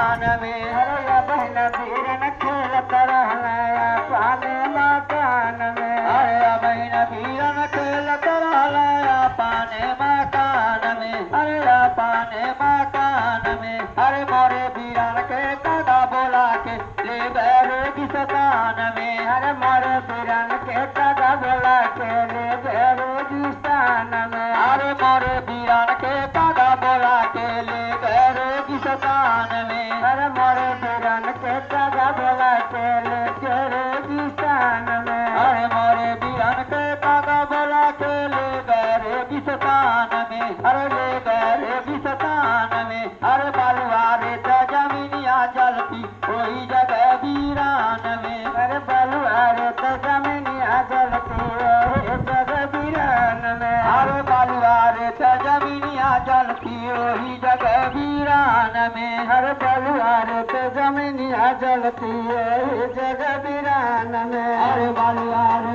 मकान में। अरे बहन वीरन खेलत रहला पाने मकान में। अरे बहन वीरन खेलत रहला पाने मकान में। अरे पाने मकान में। अरे मोरे वीरन के काका बोला के ले गए रेगिस्तान में। अरे मोरे वीरन के काका बोला के ले गए रेगिस्तान में। अरे मोरे वीरन के काका बोला के ले गए रेगिस्तान में। अरे मोरे वीरन के काका बोला के ले गए रेगिस्तान में। अरे मोरे वीरन के काका बोला के ले गए रेगिस्तान में। अरे ले गए रेगिस्तान में। अरे बलुआरे त जमीनिया जलती कोई जगह वीरान में। अरे बलुआरे तो जमीनिया जलती है जगह वीरान में। अरे बलुआरे त जमीनिया जलती वही जगह वीरान में। अरे बलुआरे तो जमीनिया जलती है जगह वीरान में। अरे बलुआरे